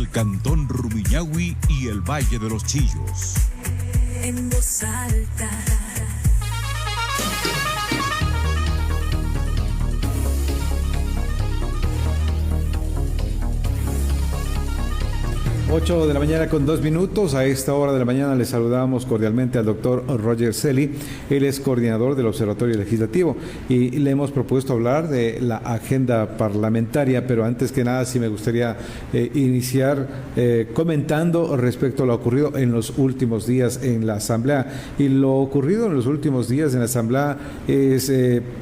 el Cantón Rumiñahui y el Valle de los Chillos. En voz alta. 8 de la mañana con 2 minutos. A esta hora de la mañana le saludamos cordialmente al doctor Roger Celi. Él es coordinador del Observatorio Legislativo y le hemos propuesto hablar de la agenda parlamentaria, pero antes que nada sí me gustaría iniciar comentando respecto a lo ocurrido en los últimos días en la Asamblea. Y lo ocurrido en los últimos días en la Asamblea es,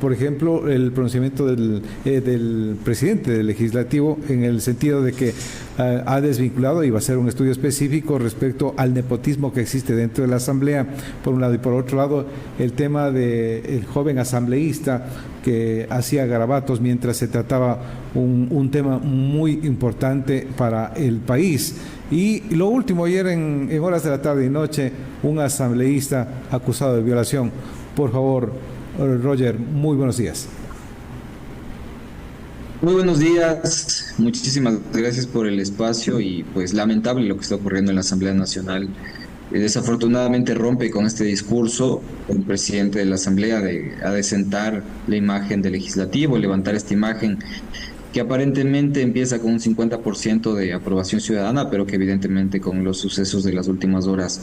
por ejemplo, el pronunciamiento del presidente del Legislativo en el sentido de que ha desvinculado y va a hacer un estudio específico respecto al nepotismo que existe dentro de la Asamblea, por un lado, y por otro lado, el tema del joven asambleísta que hacía garabatos mientras se trataba un tema muy importante para el país. Y lo último, ayer en horas de la tarde y noche, un asambleísta acusado de violación. Por favor, Roger, muy buenos días. Muy buenos días, muchísimas gracias por el espacio y pues lamentable lo que está ocurriendo en la Asamblea Nacional. Desafortunadamente rompe con este discurso el presidente de la Asamblea de adecentar la imagen del legislativo, levantar esta imagen que aparentemente empieza con un 50% de aprobación ciudadana, pero que evidentemente con los sucesos de las últimas horas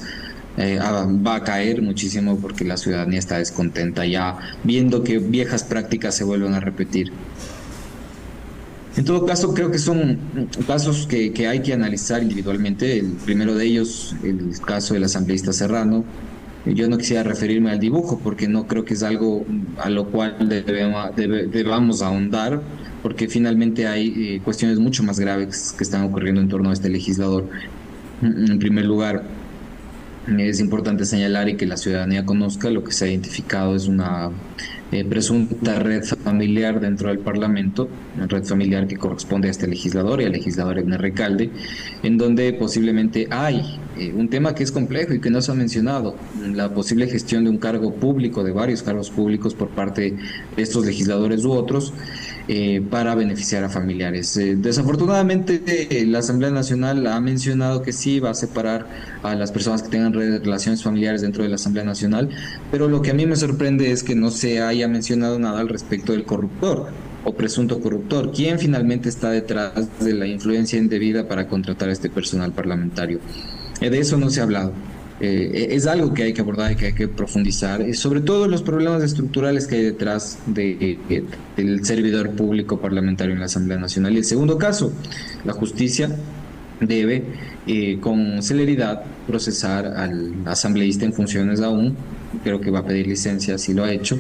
va a caer muchísimo porque la ciudadanía está descontenta ya viendo que viejas prácticas se vuelven a repetir. En todo caso, creo que son casos que hay que analizar individualmente. El primero de ellos, el caso del asambleísta Serrano. Yo no quisiera referirme al dibujo porque no creo que es algo a lo cual debamos ahondar, porque finalmente hay cuestiones mucho más graves que están ocurriendo en torno a este legislador. En primer lugar, es importante señalar y que la ciudadanía conozca lo que se ha identificado es una presunta red familiar dentro del Parlamento, una red familiar que corresponde a este legislador y al legislador Edner Recalde, en donde posiblemente hay un tema que es complejo y que no se ha mencionado, la posible gestión de un cargo público, de varios cargos públicos por parte de estos legisladores u otros, para beneficiar a familiares. Desafortunadamente, la Asamblea Nacional ha mencionado que sí va a separar a las personas que tengan relaciones familiares dentro de la Asamblea Nacional, pero lo que a mí me sorprende es que no se haya mencionado nada al respecto del corruptor o presunto corruptor. ¿Quién finalmente está detrás de la influencia indebida para contratar a este personal parlamentario? De eso no se ha hablado. Es algo que hay que abordar y que hay que profundizar, sobre todo los problemas estructurales que hay detrás del servidor público parlamentario en la Asamblea Nacional. Y el segundo caso, la justicia debe con celeridad procesar al asambleísta en funciones aún, creo que va a pedir licencia, así lo ha hecho.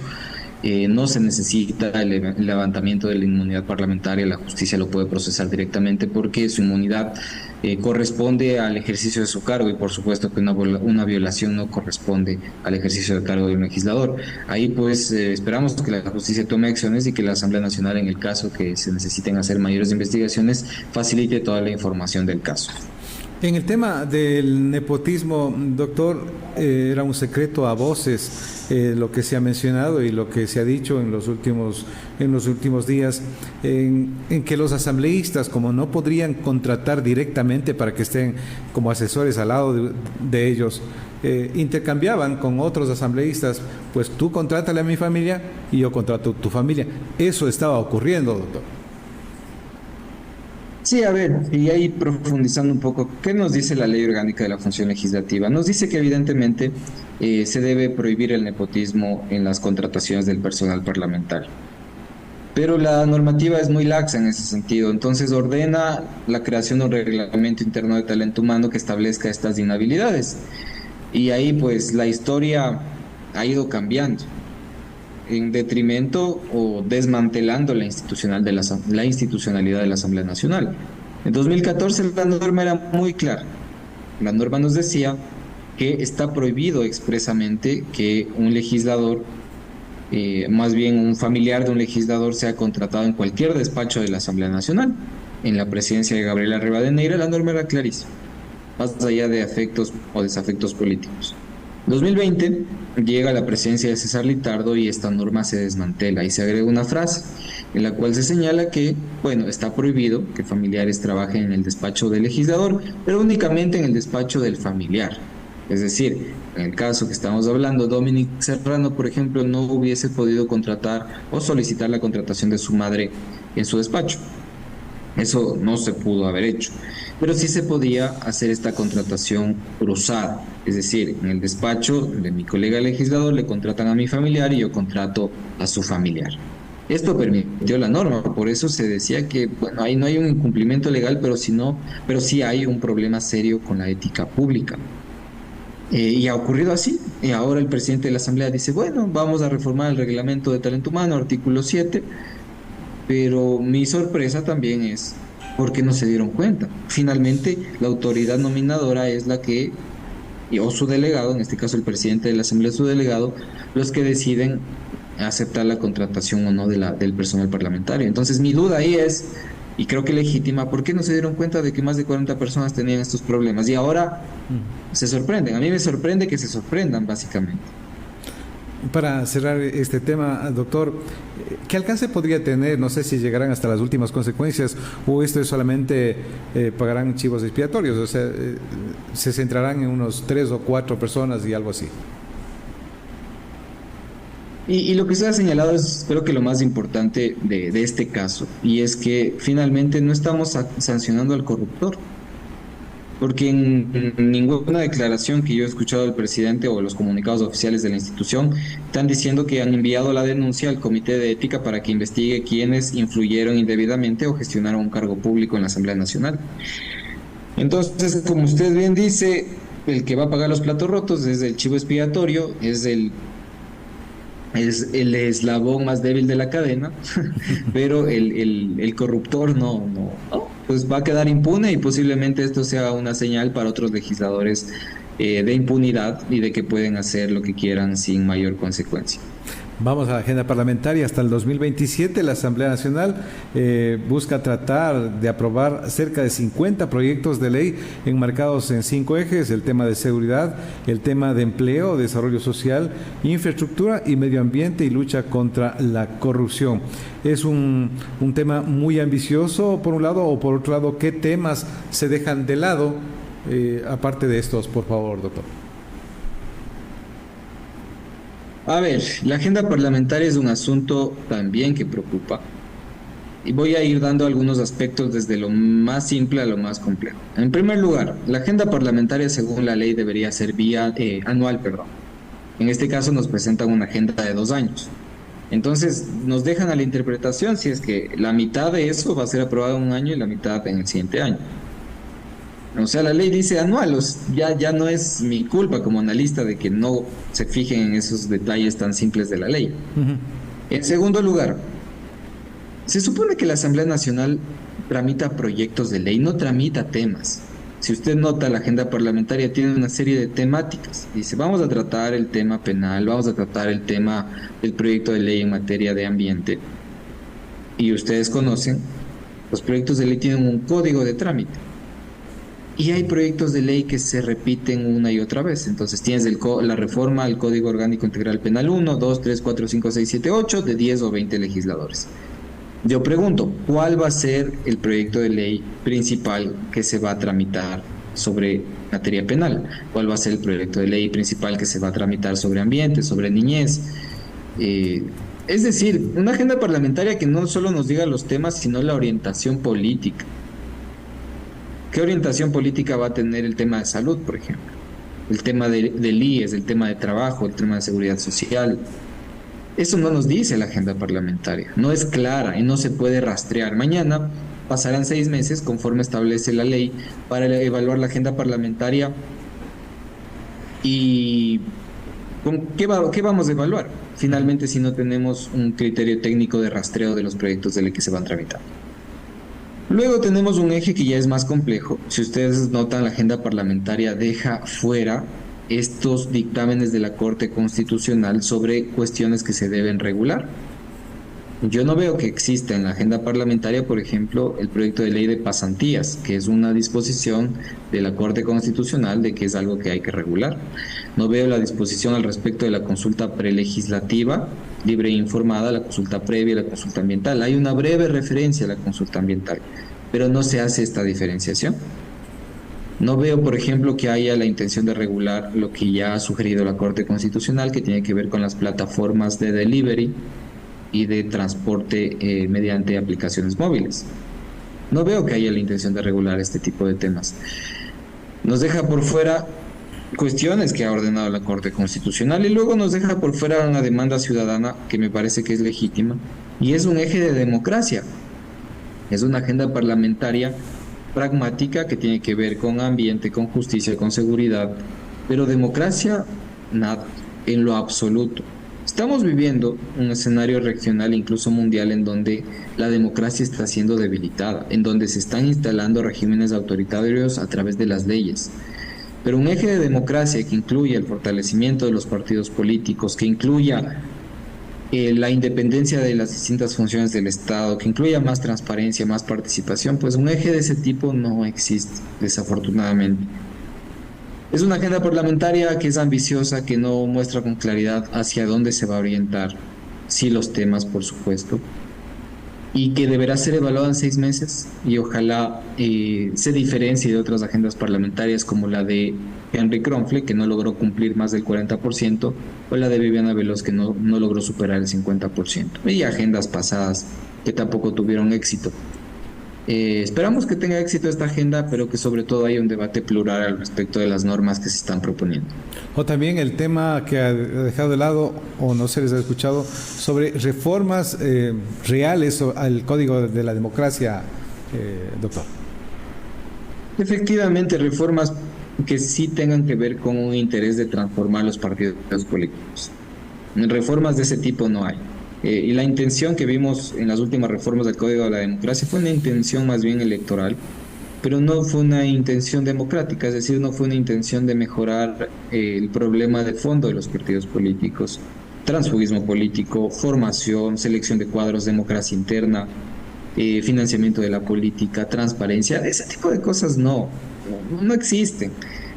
No se necesita el levantamiento de la inmunidad parlamentaria, la justicia lo puede procesar directamente porque su inmunidad corresponde al ejercicio de su cargo y por supuesto que una violación no corresponde al ejercicio del cargo de un legislador. Ahí pues esperamos que la justicia tome acciones y que la Asamblea Nacional, en el caso que se necesiten hacer mayores investigaciones, facilite toda la información del caso. En el tema del nepotismo, doctor, era un secreto a voces lo que se ha mencionado y lo que se ha dicho en los últimos días, en que los asambleístas, como no podrían contratar directamente para que estén como asesores al lado de ellos, intercambiaban con otros asambleístas, pues tú contrátale a mi familia y yo contrato tu familia. Eso estaba ocurriendo, doctor. Sí, a ver, y ahí profundizando un poco, ¿qué nos dice la Ley Orgánica de la Función Legislativa? Nos dice que evidentemente se debe prohibir el nepotismo en las contrataciones del personal parlamentario. Pero la normativa es muy laxa en ese sentido, entonces ordena la creación de un reglamento interno de talento humano que establezca estas inhabilidades. Y ahí pues la historia ha ido cambiando en detrimento o desmantelando la institucionalidad de la Asamblea Nacional. En 2014 la norma era muy clara. La norma nos decía que está prohibido expresamente que un legislador, más bien un familiar de un legislador, sea contratado en cualquier despacho de la Asamblea Nacional. En la presidencia de Gabriela Rivadeneira la norma era clarísima, más allá de afectos o desafectos políticos. 2020 llega a la presidencia de César Litardo y esta norma se desmantela y se agrega una frase en la cual se señala que, bueno, está prohibido que familiares trabajen en el despacho del legislador, pero únicamente en el despacho del familiar. Es decir, en el caso que estamos hablando, Dominic Serrano, por ejemplo, no hubiese podido contratar o solicitar la contratación de su madre en su despacho. Eso no se pudo haber hecho, pero sí se podía hacer esta contratación cruzada, es decir, en el despacho de mi colega legislador le contratan a mi familiar y yo contrato a su familiar. Esto permitió la norma, por eso se decía que, bueno, ahí no hay un incumplimiento legal, pero sí hay un problema serio con la ética pública. Y ha ocurrido así, y ahora el presidente de la Asamblea dice, bueno, vamos a reformar el reglamento de talento humano, artículo 7. Pero mi sorpresa también es por qué no se dieron cuenta. Finalmente, la autoridad nominadora es la que, o su delegado, en este caso el presidente de la Asamblea, su delegado, los que deciden aceptar la contratación o no del personal parlamentario. Entonces, mi duda ahí es, y creo que legítima, ¿por qué no se dieron cuenta de que más de 40 personas tenían estos problemas? Y ahora se sorprenden. A mí me sorprende que se sorprendan, básicamente. Para cerrar este tema, doctor, ¿qué alcance podría tener? No sé si llegarán hasta las últimas consecuencias o esto es solamente pagarán chivos expiatorios, o sea, se centrarán en unos 3 o 4 personas y algo así. Y lo que usted ha señalado es, creo que lo más importante de este caso, y es que finalmente no estamos sancionando al corruptor. Porque en ninguna declaración que yo he escuchado del presidente o los comunicados oficiales de la institución están diciendo que han enviado la denuncia al Comité de Ética para que investigue quienes influyeron indebidamente o gestionaron un cargo público en la Asamblea Nacional. Entonces, como usted bien dice, el que va a pagar los platos rotos es el chivo expiatorio, es el eslabón más débil de la cadena, pero el corruptor no, pues va a quedar impune y posiblemente esto sea una señal para otros legisladores de impunidad y de que pueden hacer lo que quieran sin mayor consecuencia. Vamos a la agenda parlamentaria. Hasta el 2027 la Asamblea Nacional busca tratar de aprobar cerca de 50 proyectos de ley enmarcados en 5 ejes: el tema de seguridad, el tema de empleo, desarrollo social, infraestructura y medio ambiente y lucha contra la corrupción. Es un tema muy ambicioso por un lado, o por otro lado, ¿qué temas se dejan de lado aparte de estos, por favor, doctor? A ver, la agenda parlamentaria es un asunto también que preocupa y voy a ir dando algunos aspectos desde lo más simple a lo más complejo. En primer lugar, la agenda parlamentaria según la ley debería ser anual. En este caso nos presentan una agenda de 2 años. Entonces nos dejan a la interpretación si es que la mitad de eso va a ser aprobado en un año y la mitad en el siguiente año. O sea, la ley dice anual, ya no es mi culpa como analista de que no se fijen en esos detalles tan simples de la ley. Uh-huh. En segundo lugar, se supone que la Asamblea Nacional tramita proyectos de ley, no tramita temas. Si usted nota, la agenda parlamentaria tiene una serie de temáticas. Dice, vamos a tratar el tema penal, vamos a tratar el tema del proyecto de ley en materia de ambiente. Y ustedes conocen, los proyectos de ley tienen un código de trámite. Y hay proyectos de ley que se repiten una y otra vez. Entonces tienes la reforma al Código Orgánico Integral Penal 1, 2, 3, 4, 5, 6, 7, 8 de 10 o 20 legisladores. Yo pregunto, ¿cuál va a ser el proyecto de ley principal que se va a tramitar sobre materia penal? ¿Cuál va a ser el proyecto de ley principal que se va a tramitar sobre ambiente, sobre niñez? Es decir, una agenda parlamentaria que no solo nos diga los temas, sino la orientación política. ¿Qué orientación política va a tener el tema de salud, por ejemplo? El tema del IES, el tema de trabajo, el tema de seguridad social. Eso no nos dice la agenda parlamentaria, no es clara y no se puede rastrear. Mañana pasarán 6 meses, conforme establece la ley, para evaluar la agenda parlamentaria. ¿Y qué vamos a evaluar? Finalmente, si no tenemos un criterio técnico de rastreo de los proyectos de ley que se van tramitando. Luego tenemos un eje que ya es más complejo. Si ustedes notan, la agenda parlamentaria deja fuera estos dictámenes de la Corte Constitucional sobre cuestiones que se deben regular. Yo no veo que exista en la agenda parlamentaria, por ejemplo, el proyecto de ley de pasantías, que es una disposición de la Corte Constitucional de que es algo que hay que regular. No veo la disposición al respecto de la consulta prelegislativa, libre e informada, la consulta previa, la consulta ambiental. Hay una breve referencia a la consulta ambiental, pero no se hace esta diferenciación. No veo, por ejemplo, que haya la intención de regular lo que ya ha sugerido la Corte Constitucional, que tiene que ver con las plataformas de delivery y de transporte mediante aplicaciones móviles. No veo que haya la intención de regular este tipo de temas. Nos deja por fuera cuestiones que ha ordenado la Corte Constitucional y luego nos deja por fuera una demanda ciudadana que me parece que es legítima y es un eje de democracia. Es una agenda parlamentaria pragmática que tiene que ver con ambiente, con justicia, con seguridad, pero democracia, nada, en lo absoluto. Estamos viviendo un escenario regional, incluso mundial, en donde la democracia está siendo debilitada, en donde se están instalando regímenes autoritarios a través de las leyes. Pero un eje de democracia que incluya el fortalecimiento de los partidos políticos, que incluya la independencia de las distintas funciones del Estado, que incluya más transparencia, más participación, pues un eje de ese tipo no existe, desafortunadamente. Es una agenda parlamentaria que es ambiciosa, que no muestra con claridad hacia dónde se va a orientar, sí los temas, por supuesto, y que deberá ser evaluada en 6 meses y ojalá se diferencie de otras agendas parlamentarias como la de Henry Kronfle, que no logró cumplir más del 40%, o la de Viviana Veloz, que no logró superar el 50%, y agendas pasadas que tampoco tuvieron éxito. Esperamos que tenga éxito esta agenda, pero que sobre todo haya un debate plural al respecto de las normas que se están proponiendo. O también el tema que ha dejado de lado, o no se les ha escuchado, sobre reformas reales al Código de la Democracia, doctor. Efectivamente, reformas que sí tengan que ver con un interés de transformar los partidos políticos. Reformas de ese tipo no hay. Y la intención que vimos en las últimas reformas del Código de la Democracia fue una intención más bien electoral, pero no fue una intención democrática, es decir, no fue una intención de mejorar el problema de fondo de los partidos políticos: transfugismo político, formación, selección de cuadros, democracia interna, financiamiento de la política, transparencia. Ese tipo de cosas no existen.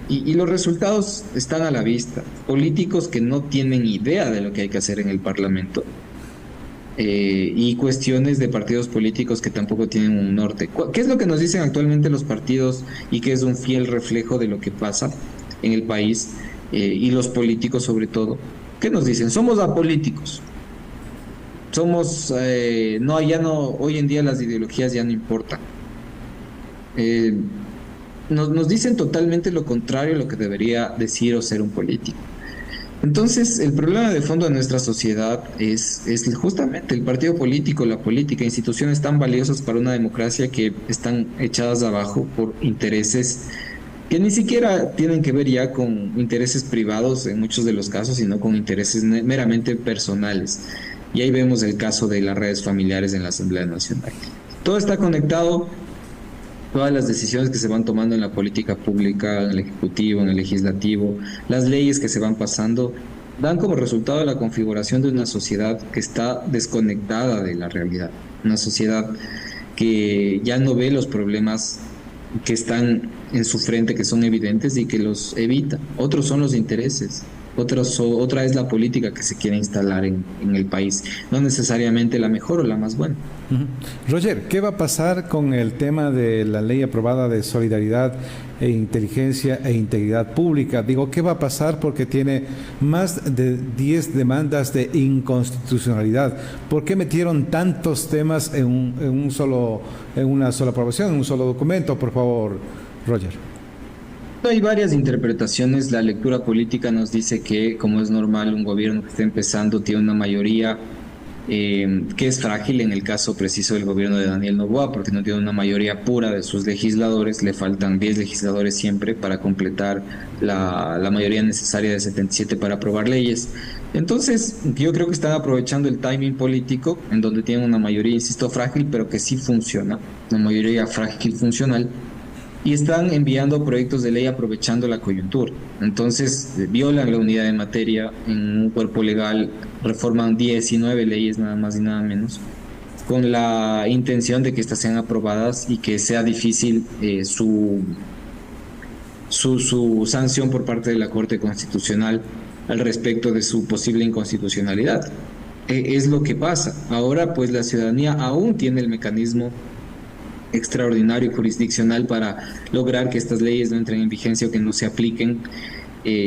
Y los resultados están a la vista. Políticos que no tienen idea de lo que hay que hacer en el Parlamento, y cuestiones de partidos políticos que tampoco tienen un norte. ¿Qué es lo que nos dicen actualmente los partidos y que es un fiel reflejo de lo que pasa en el país, y los políticos sobre todo? ¿Qué nos dicen? Somos apolíticos. Somos, hoy en día las ideologías ya no importan. Nos dicen totalmente lo contrario a lo que debería decir o ser un político. Entonces, el problema de fondo de nuestra sociedad es justamente el partido político, la política, instituciones tan valiosas para una democracia que están echadas abajo por intereses que ni siquiera tienen que ver ya con intereses privados en muchos de los casos, sino con intereses meramente personales. Y ahí vemos el caso de las redes familiares en la Asamblea Nacional. Todo está conectado. Todas las decisiones que se van tomando en la política pública, en el Ejecutivo, en el Legislativo, las leyes que se van pasando, dan como resultado la configuración de una sociedad que está desconectada de la realidad. Una sociedad que ya no ve los problemas que están en su frente, que son evidentes, y que los evita. Otros son los intereses. Otra es la política que se quiere instalar en el país, no necesariamente la mejor o la más buena. Roger, ¿qué va a pasar con el tema de la ley aprobada de solidaridad e inteligencia e integridad pública? Digo, ¿qué va a pasar? Porque tiene más de 10 demandas de inconstitucionalidad. ¿Por qué metieron tantos temas en una sola aprobación, en un solo documento? Por favor, Roger. Hay varias interpretaciones. La lectura política nos dice que, como es normal, un gobierno que está empezando tiene una mayoría que es frágil, en el caso preciso del gobierno de Daniel Noboa, porque no tiene una mayoría pura de sus legisladores. Le faltan 10 legisladores siempre para completar la mayoría necesaria de 77 para aprobar leyes. Entonces, yo creo que están aprovechando el timing político, en donde tienen una mayoría, insisto, frágil, pero que sí funciona, una mayoría frágil funcional, y están enviando proyectos de ley aprovechando la coyuntura. Entonces, violan la unidad de materia en un cuerpo legal reforman 19 leyes, nada más y nada menos, con la intención de que éstas sean aprobadas y que sea difícil su sanción por parte de la Corte Constitucional al respecto de su posible inconstitucionalidad. Es lo que pasa. Ahora, pues la ciudadanía aún tiene el mecanismo extraordinario y jurisdiccional para lograr que estas leyes no entren en vigencia o que no se apliquen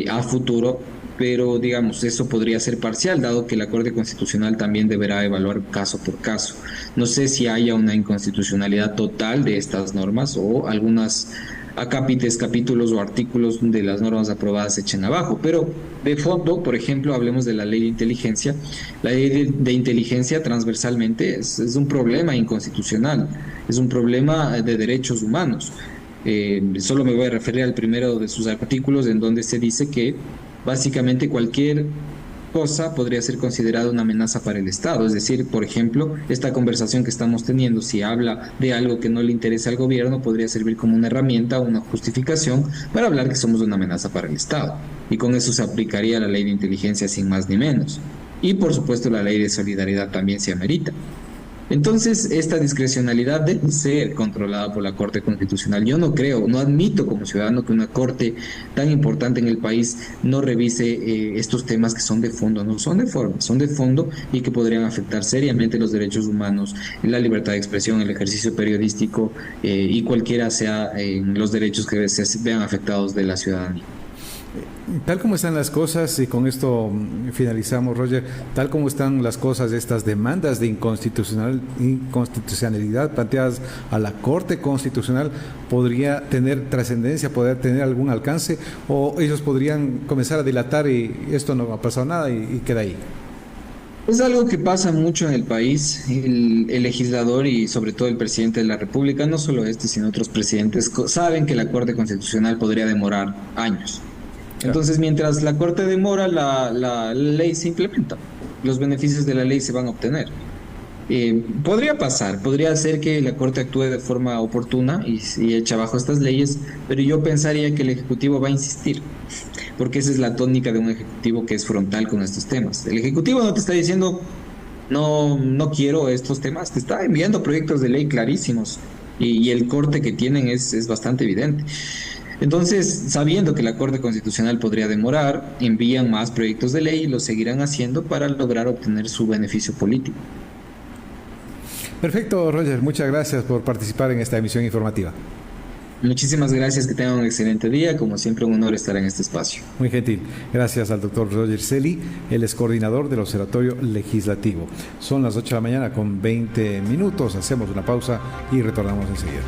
a futuro, pero digamos, eso podría ser parcial, dado que la Corte Constitucional también deberá evaluar caso por caso. No sé si haya una inconstitucionalidad total de estas normas o algunas acápites, capítulos o artículos de las normas aprobadas se echen abajo, pero de fondo, por ejemplo, hablemos de la ley de inteligencia. La ley de inteligencia transversalmente es un problema inconstitucional, es un problema de derechos humanos. Solo me voy a referir al primero de sus artículos, en donde se dice que básicamente cualquier cosa podría ser considerada una amenaza para el Estado. Es decir, por ejemplo, esta conversación que estamos teniendo, si habla de algo que no le interesa al gobierno, podría servir como una herramienta o una justificación para hablar que somos una amenaza para el Estado. Y con eso se aplicaría la ley de inteligencia sin más ni menos. Y por supuesto la ley de solidaridad también se amerita. Entonces, esta discrecionalidad debe ser controlada por la Corte Constitucional. Yo no creo, no admito como ciudadano que una corte tan importante en el país no revise estos temas que son de fondo, no son de forma, son de fondo y que podrían afectar seriamente los derechos humanos, la libertad de expresión, el ejercicio periodístico y cualquiera sea los derechos que se vean afectados de la ciudadanía. Tal como están las cosas, y con esto finalizamos, Roger, tal como están las cosas, estas demandas de inconstitucionalidad planteadas a la Corte Constitucional, ¿podría tener trascendencia, poder tener algún alcance, o ellos podrían comenzar a dilatar y esto no ha pasado nada y queda ahí? Es algo que pasa mucho en el país. El legislador y sobre todo el presidente de la República, no solo este, sino otros presidentes, saben que la Corte Constitucional podría demorar años. Entonces, mientras la Corte demora, la ley se implementa. Los beneficios de la ley se van a obtener. Podría pasar, podría ser que la Corte actúe de forma oportuna y eche abajo estas leyes, pero yo pensaría que el Ejecutivo va a insistir, porque esa es la tónica de un Ejecutivo que es frontal con estos temas. El Ejecutivo no te está diciendo, no quiero estos temas, te está enviando proyectos de ley clarísimos y el corte que tienen es bastante evidente. Entonces, sabiendo que la Corte Constitucional podría demorar, envían más proyectos de ley y lo seguirán haciendo para lograr obtener su beneficio político. Perfecto, Roger. Muchas gracias por participar en esta emisión informativa. Muchísimas gracias, que tengan un excelente día. Como siempre, un honor estar en este espacio. Muy gentil. Gracias al doctor Roger Celi, él es coordinador del Observatorio Legislativo. Son las 8 de la mañana con 20 minutos. Hacemos una pausa y retornamos enseguida.